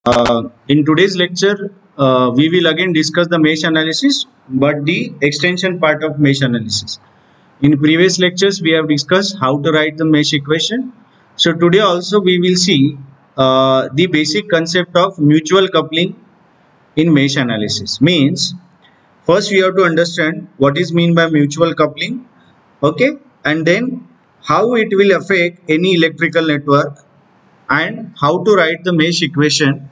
In today's lecture, we will again discuss the mesh analysis, but the extension part of mesh analysis. In previous lectures, we have discussed how to write the mesh equation. So today also we will see the basic concept of mutual coupling in mesh analysis. Means first we have to understand what is mean by mutual coupling, okay, and then how it will affect any electrical network and how to write the mesh equation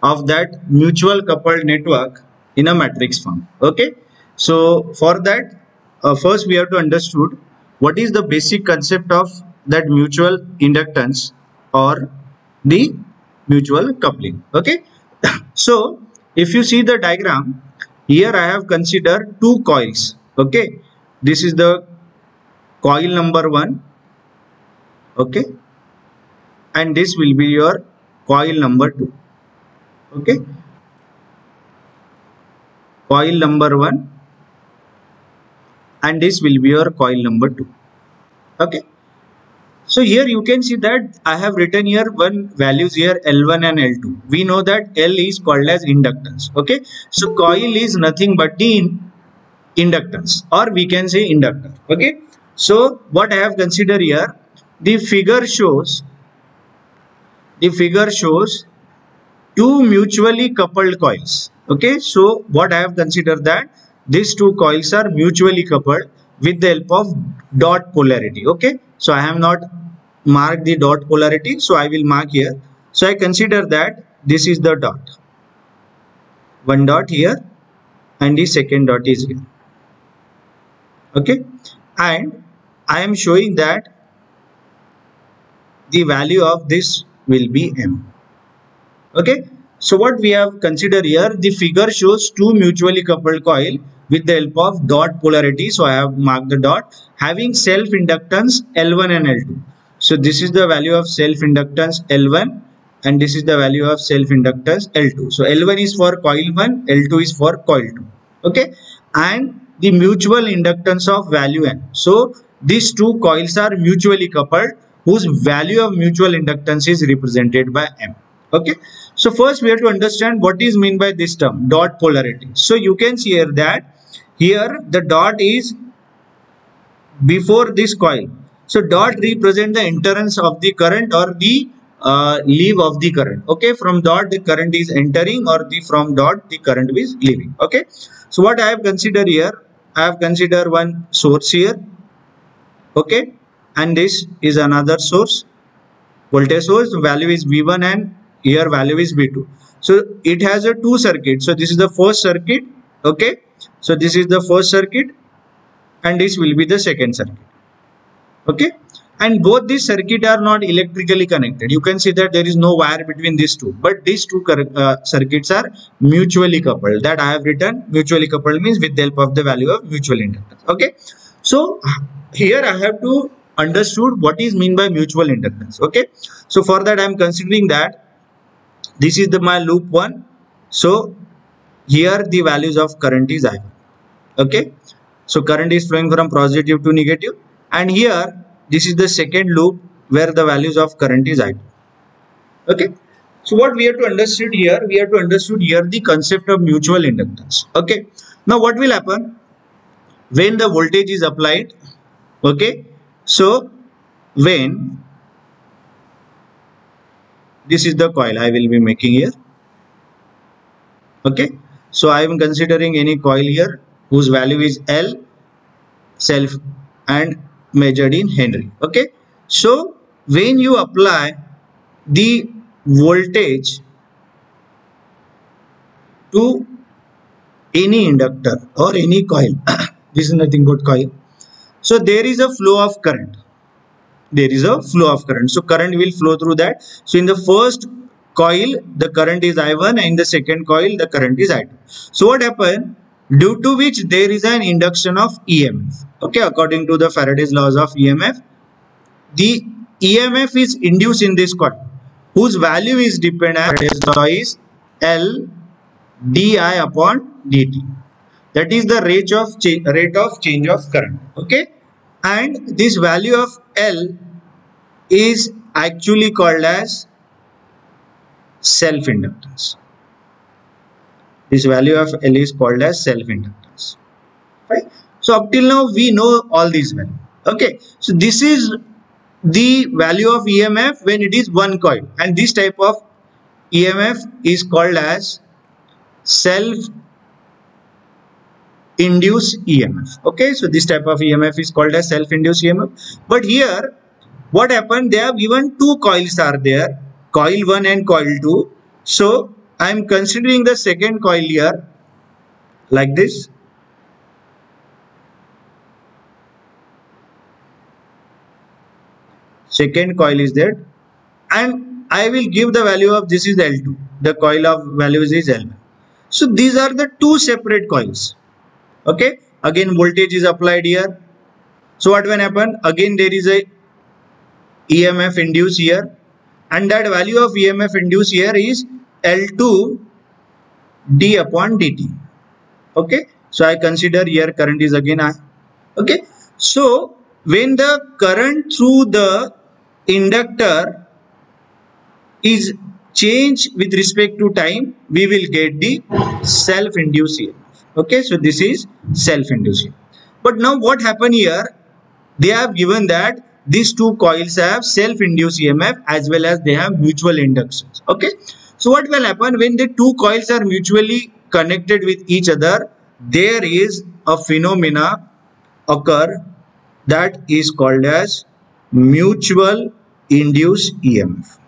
of that mutual coupled network in a matrix form. Okay, so for that first we have to understood what is the basic concept of that mutual inductance or the mutual coupling. Okay, so if you see the diagram here, I have considered two coils. Okay, this is the coil number 1, okay, and this will be your coil number 2. Okay, coil number 1 and this will be your coil number 2. Okay, so here you can see that I have written here one values here L1 and L2. We know that L is called as inductance. Okay, so coil is nothing but the inductance, or we can say inductor. Okay, so what I have considered here, the figure shows two mutually coupled coils. Okay, so what I have considered that these two coils are mutually coupled with the help of dot polarity. Okay, so I have not marked the dot polarity, so I will mark here. So I consider that this is the dot, one dot here and the second dot is here. Okay, and I am showing that the value of this will be M. Okay, so what we have considered here, the figure shows two mutually coupled coil with the help of dot polarity. So I have marked the dot having self inductance L1 and L2. So this is the value of self inductance L1 and this is the value of self inductance L2. So L1 is for coil 1, L2 is for coil 2. Okay, and the mutual inductance of value N. So these two coils are mutually coupled whose value of mutual inductance is represented by M. Okay, so first we have to understand what is meant by this term dot polarity. So you can see here that here the dot is before this coil. So dot represent the entrance of the current or the leave of the current. Okay, from dot the current is entering or from dot the current is leaving. Okay, so what I have considered here, I have considered one source here. Okay, and this is another source, voltage source, value is V1 and here value is V2. So it has a two circuit. So this is the first circuit. Okay, so this is the first circuit and this will be the second circuit. Okay, and both these circuit are not electrically connected. You can see that there is no wire between these two, but these two circuits are mutually coupled. That I have written mutually coupled means with the help of the value of mutual inductance. Okay, so here I have to understood what is mean by mutual inductance. Okay, so for that I am considering that this is my loop 1. So here the values of current is I1. Okay, so current is flowing from positive to negative, and here this is the second loop where the values of current is I2. Okay, so what we have to understood here, we have to understood here the concept of mutual inductance. Okay, now what will happen when the voltage is applied? Okay, so when this is the coil I will be making here. Okay, so I am considering any coil here whose value is L self and measured in Henry. Okay, so when you apply the voltage to any inductor or any coil, this is nothing but coil. So there is a flow of current. There is a flow of current. So current will flow through that. So in the first coil, the current is I1 and in the second coil, the current is I2. So what happened? Due to which there is an induction of EMF. Okay, according to the Faraday's laws of EMF, the EMF is induced in this coil, whose value is dependent on Faraday's law is L di upon dt. That is the rate of change of current. Okay, and this value of L is actually called as self-inductance. This value of L is called as self-inductance. Right? So up till now we know all these values. Okay. So this is the value of EMF when it is one coil, and this type of EMF is called as self-induced EMF. Okay. So this type of EMF is called as self-induced EMF. But here what happened, they have given two coils are there, coil 1 and coil 2. So I am considering the second coil here like this. Second coil is there, and I will give the value of this is L2. The coil of values is L1. So these are the two separate coils. Okay. Again voltage is applied here. So what will happen? Again there is a EMF induced here, and that value of EMF induced here is L2 d upon dt. Okay. So I consider here current is again I. Okay. So when the current through the inductor is changed with respect to time, we will get the self-induced EMF. Okay, so this is self-induced. But now what happened here? They have given that these two coils have self-induced EMF as well as they have mutual inductance. Okay, so what will happen when the two coils are mutually connected with each other? There is a phenomena occur that is called as mutual induced EMF.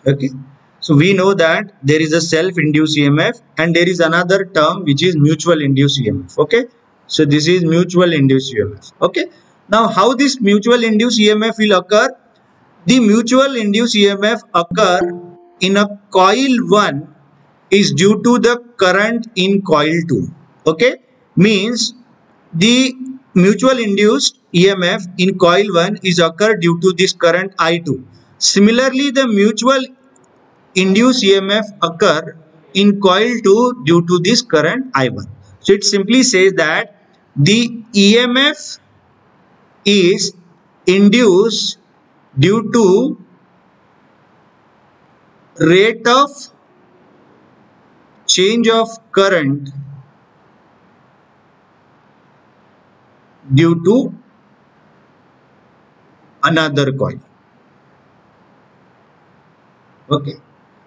Okay, so we know that there is a self-induced EMF and there is another term which is mutual induced EMF. Okay, so this is mutual induced EMF. Okay, now how this mutual induced EMF will occur? The mutual induced EMF occur in a coil 1 is due to the current in coil 2. Okay, means the mutual induced EMF in coil 1 is occur due to this current I2. Similarly, the mutual induced EMF occur in coil 2 due to this current I1. So it simply says that the EMF is induced due to rate of change of current due to another coil. Okay,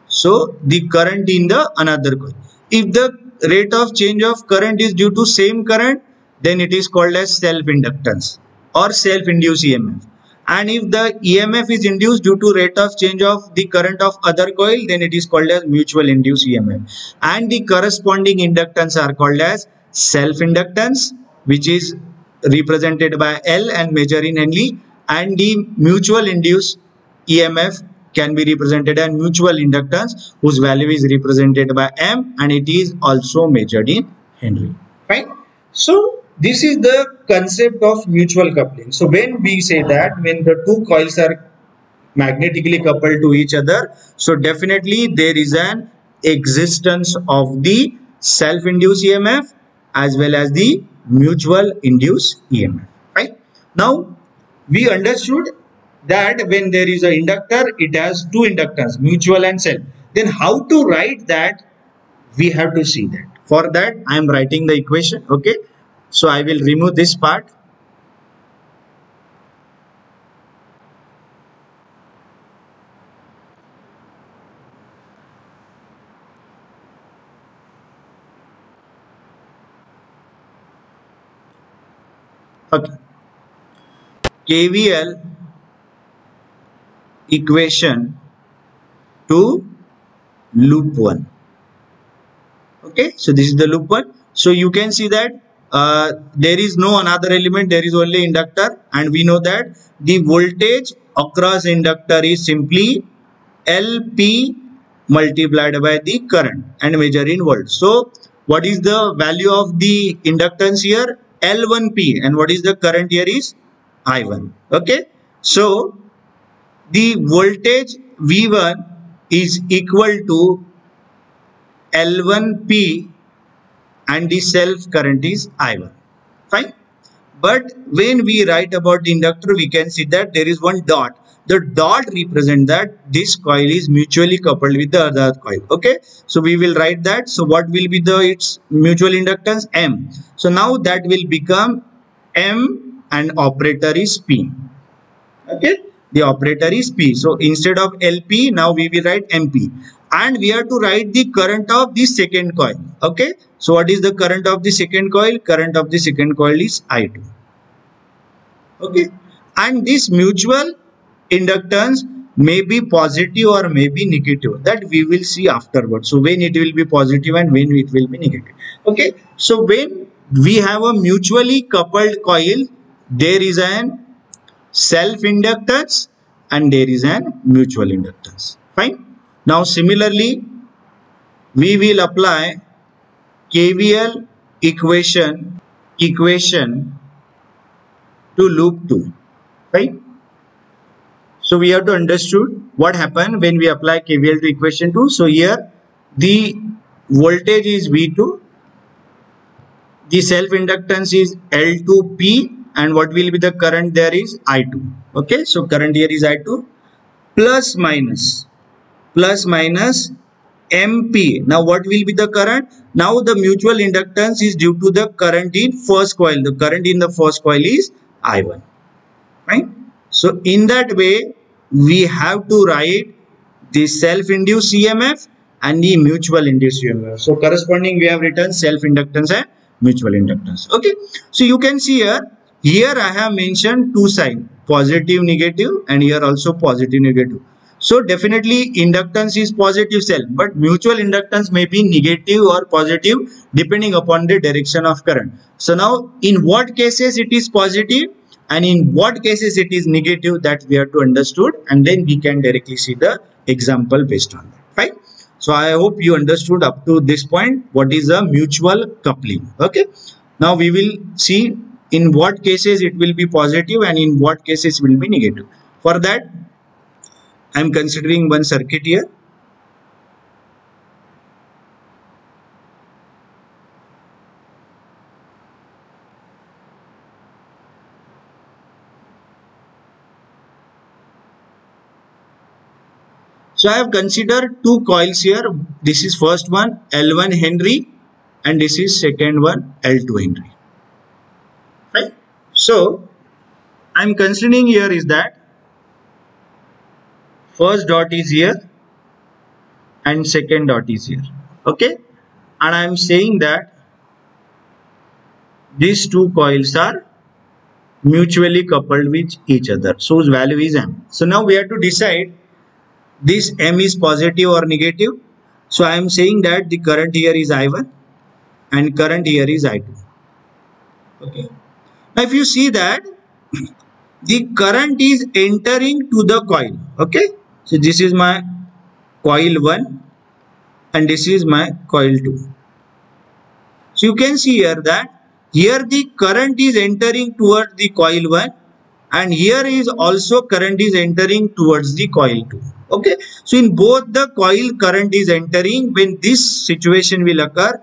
so the current in the another coil. If the rate of change of current is due to same current, then it is called as self-inductance or self-induced EMF. And if the EMF is induced due to rate of change of the current of other coil, then it is called as mutual induced EMF. And the corresponding inductance are called as self-inductance, which is represented by L and measured in Henry, and the mutual induced EMF can be represented as mutual inductance, whose value is represented by M, and it is also measured in Henry. Right? So this is the concept of mutual coupling. So when we say that when the two coils are magnetically coupled to each other, so definitely there is an existence of the self-induced EMF as well as the mutual induced EMF. Right? Now we understood that when there is an inductor, it has two inductance, mutual and self. Then how to write that? We have to see that. For that I am writing the equation. Okay, so I will remove this part. Okay, KVL equation to loop 1. Okay, so this is the loop 1. So you can see that there is no another element, there is only inductor, and we know that the voltage across inductor is simply LP multiplied by the current and measure in volts. So what is the value of the inductance here? L1P, and what is the current here is I1. Okay, so the voltage V1 is equal to L1P and the self current is I1. Fine. But when we write about the inductor, we can see that there is one dot. the dot represent that this coil is mutually coupled with the other coil. Okay, so we will write that. So what will be the its mutual inductance? M. So now that will become M and operator is P. Okay, the operator is P. So instead of LP, now we will write MP, and we have to write the current of the second coil. Okay, so what is the current of the second coil? Current of the second coil is I2. Okay, and this mutual inductance may be positive or may be negative, that we will see afterwards. So when it will be positive and when it will be negative. Okay, so when we have a mutually coupled coil, there is an self inductance and there is an mutual inductance. Fine. Now similarly, we will apply KVL equation to loop 2. Right. So we have to understood what happened when we apply KVL to equation 2. So here the voltage is V2, the self inductance is L2P, and what will be the current there is I2. Okay, so current here is I2 plus minus MP. Now what will be the current? Now the mutual inductance is due to the current in first coil. The current in the first coil is I1. Right? So in that way we have to write the self-induced EMF and the mutual induced EMF. So corresponding we have written self-inductance and mutual inductance. Okay, so you can see here I have mentioned two signs, positive, negative, and here also positive, negative. So definitely inductance is positive cell, but mutual inductance may be negative or positive depending upon the direction of current. So now in what cases it is positive and in what cases it is negative, that we have to understood, and then we can directly see the example based on that. Fine. So I hope you understood up to this point what is a mutual coupling. Okay. Now we will see in what cases it will be positive and in what cases it will be negative. For that, I am considering one circuit here. So I have considered two coils here. This is first one L1 Henry and this is second one L2 Henry. Right? So I am considering here is that first dot is here and second dot is here. Okay, and I am saying that these two coils are mutually coupled with each other. So whose value is M. So now we have to decide this M is positive or negative. So I am saying that the current here is I1 and current here is I2. Okay. Now if you see that the current is entering to the coil. Okay. So this is my coil 1 and this is my coil 2. So you can see here that here the current is entering towards the coil 1 and here is also current is entering towards the coil 2. Okay. So in both the coil current is entering. When this situation will occur,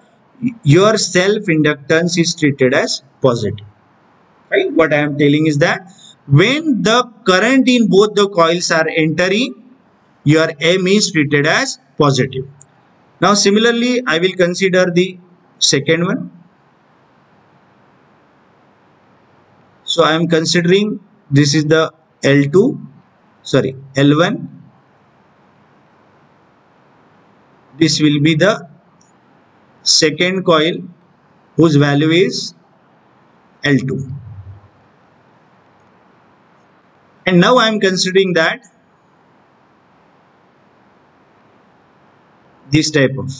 your self inductance is treated as positive. Right. What I am telling is that when the current in both the coils are entering, your M is treated as positive. Now similarly, I will consider the second one. So I am considering this is the L1. This will be the second coil whose value is L2. And now I am considering that this type of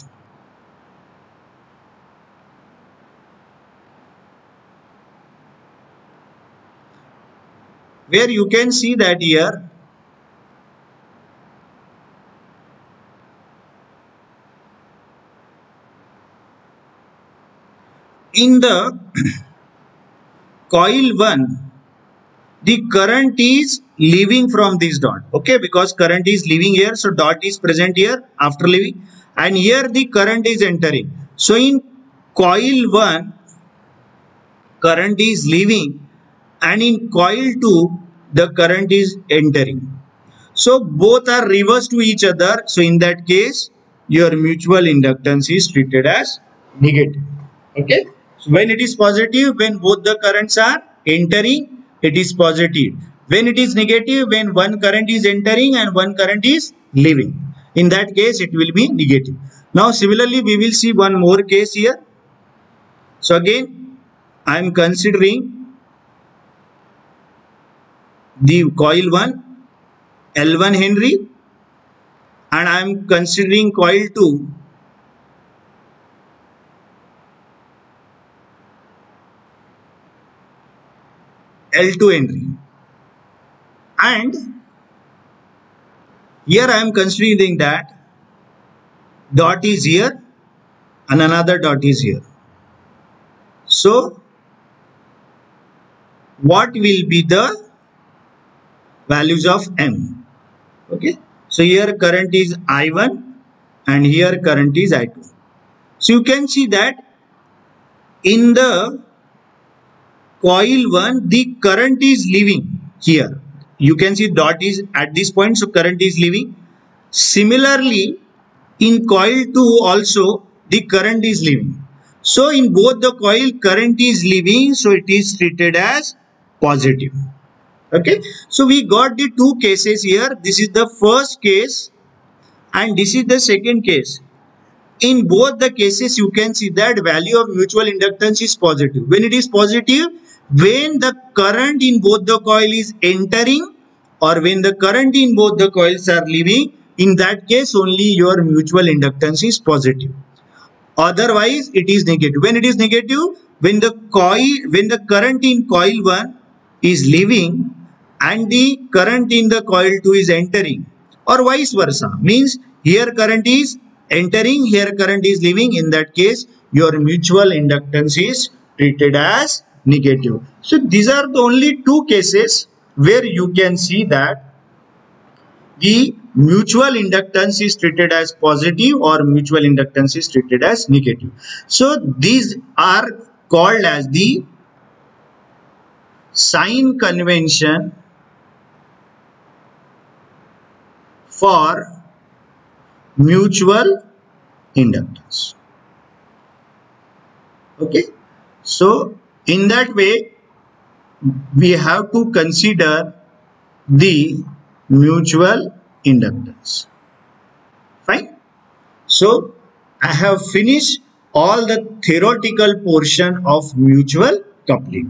where you can see that here in the coil 1 the current is leaving from this dot. Okay, because current is leaving here, so dot is present here after leaving, and here the current is entering. So in coil 1 current is leaving and in coil 2 the current is entering. So both are reverse to each other. So in that case, your mutual inductance is treated as negative. Okay. So when it is positive, when both the currents are entering, it is positive. When it is negative, when one current is entering and one current is leaving, in that case it will be negative. Now similarly, we will see one more case here. So again, I am considering the coil 1 L1 Henry, and I am considering coil 2 L2 Henry, and here I am considering that dot is here and another dot is here. So what will be the values of M? Okay, so here current is I1 and here current is I2. So you can see that in the coil 1 the current is leaving here. You can see dot is at this point, so current is leaving. Similarly, in coil 2 also the current is leaving. So in both the coil current is leaving, so it is treated as positive. Okay, so we got the two cases here. This is the first case and this is the second case. In both the cases you can see that value of mutual inductance is positive. When it is positive, when the current in both the coil is entering or when the current in both the coils are leaving, in that case only your mutual inductance is positive. Otherwise it is negative. When it is negative, when the current in coil 1 is leaving and the current in the coil 2 is entering, or vice versa, means here current is entering, here current is leaving, in that case your mutual inductance is treated as negative. So these are the only two cases where you can see that the mutual inductance is treated as positive or mutual inductance is treated as negative. So these are called as the sign convention for mutual inductance. Okay, so in that way we have to consider the mutual inductance. Fine. So I have finished all the theoretical portion of mutual coupling.